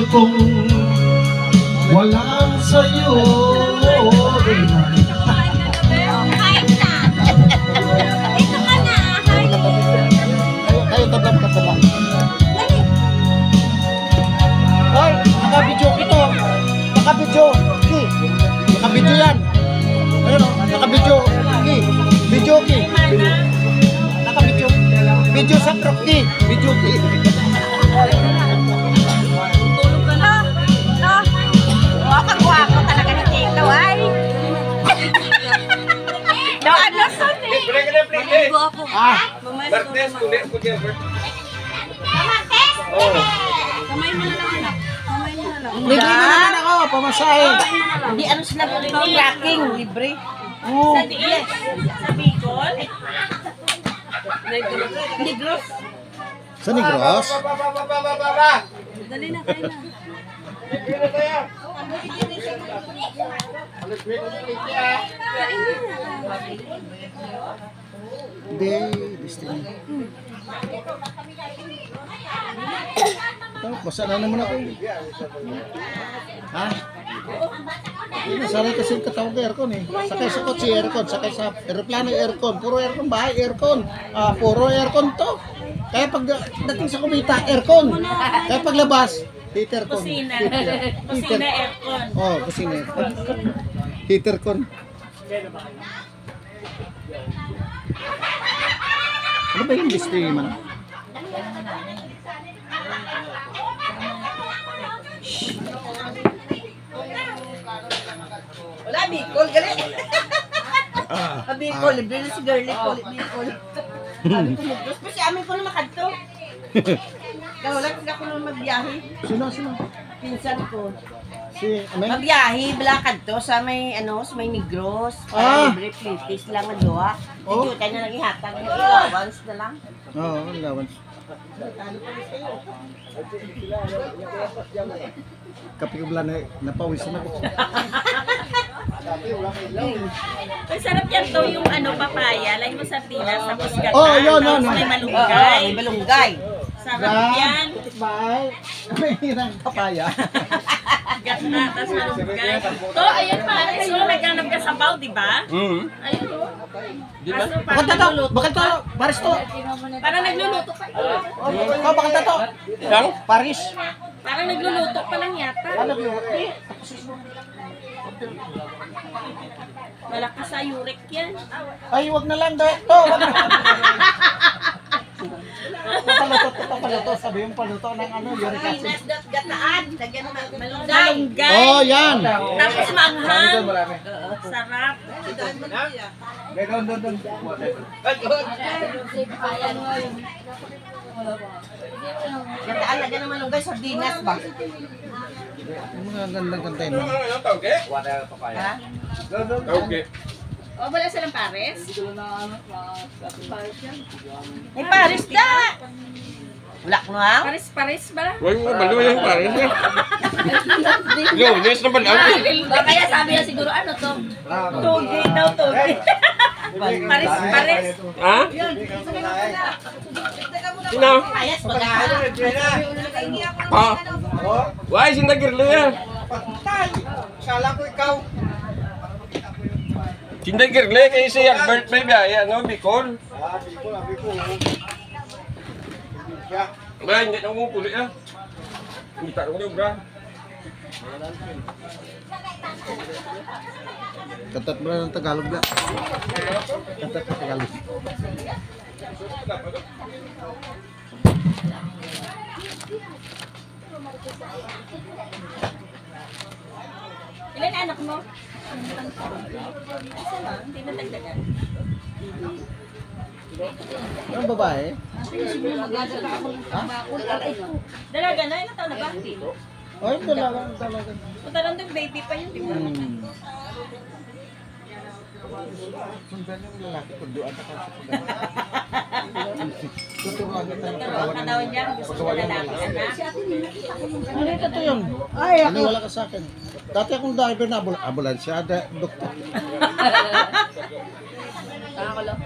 kung walang sa'yo. Kain na. Dito ka na. Kayo tabla magkataba. Hoy, naka-video ito. Naka-video. Ki. Naka-video yan. Ayun o, naka-video. Ki. Video ki. Naka-video. Video sa truck ki. Video ki. Tulog ka na. No? Wakang-wako talaga ni Tito, ay. No, ano, Sonny? Ah, Bertes, kulit ko dyan, Bert. Kamates? Oo. Kamay mo na lang, anak. Kamay mo na lang. libre na naman ako. Pamasahe. Hindi, ano sila tracking, libre. Oo. Yes. Sa Bicol? Hindi, gross. Sa Negros? Dali na, kain na. Kain na. Hindi, destiny. Basta na naman ako. Ha? Sanay kasi yung katawag ng aircon eh. Sakay sa kotse aircon, sakay sa aeroplano aircon. Puro aircon, bahay aircon. Puro aircon to. Kaya pag dating sa kumita, aircon. Kaya paglabas, heater con. Kusina. Heater. Kusina, aircon. Oh, kusina aircon. Heater con. Ano ba yung destiny man? Wala, Bicol, gali. Bicol, libre na si Girlie, Bicol. Tapos pa si amin ko na makadto. Kaya wala kasi ako naman magbiyahe. Sino? Pinsan ko. Si Ameng? Magbiyahe, balakad to sa may, sa may Negros. Ah! Libre, plitis lang ang doha. Oh. Medyo kanya nang ihatag. Allowance na lang. Oo, allowance. Kapigubla na napawisan ako. Ang sarap yan to yung papaya. Lagi mo sa pinas, tapos gata. Oh, yun, tapos yun. may Oo, malunggay. may balunggay. Sarap yan. Bye. May hirang papaya. Gata, tapos malunggay. To, ayan pare. So, naghanap ka sa baw, di ba? Ayun o. Kaso Bakit parang to? nagluluto. Bakit to? Paris to? Parang nagluluto pa. Oh, bakit to? Yang? Paris. Parang nagluluto pa lang yata. Ano yun? Malakas sa uric yan. Ay, wag na lang daw. To, wag na. Paluto. Sabi yung paluto ng uric acid. Pinas dot gataan. Lagyan ng malunggay. Malunggay. Oh, yan. Tapos manghang. Sarap. Gataan, lagyan ng malunggay. Sardinas ba? Yung mga gandang container. Tauge? Ha? Tauge. O, wala silang pares? May Paris da! Wala ko na. Pares ba? Huwag mo balo yung pares eh. Lunes na balo. Kaya sabi niya siguro to? Toge daw, toge. Pares. Ha? Sino? Ayas, wala. Ha? Why, sindagirlo yan. Kala ko ikaw. Sindagirlo kayo siya birthday biya, no? Bicol. Ba, hindi na mo puli ah. Hindi tayo ko bra. Katat mo na ng Tagalog na. Katat na Tagalog. Ilan anak mo? Isa lang, hindi na dagdagan. Ang babae? Dalaga na, ilang taon na ba? Ay, talaga. Punta lang din, baby pa yun, di ba? Sundan yung lalaki ko doon ako sa pagkakas. Tuturuan kita ng Turuan ka daw niya, gusto mo lalaki, anak. Ano ito to yun? Ay, ako. Wala ka sa akin. Dati akong driver na ambulansya, doktor. Ako lang.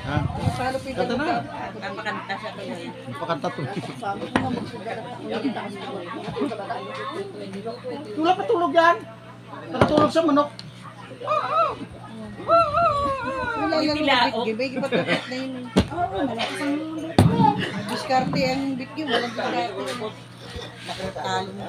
Ha? Masalo pito Kanta na. Napakanta siya to ngayon. Pakanta to. Tula patulog yan. Nakatulog sa manok. Wala lang Tilaok. yung bitgib. Iba tukot na yun. Malakas ang diskarte ang bitgib. Walang diskarte. Nakatalo mo.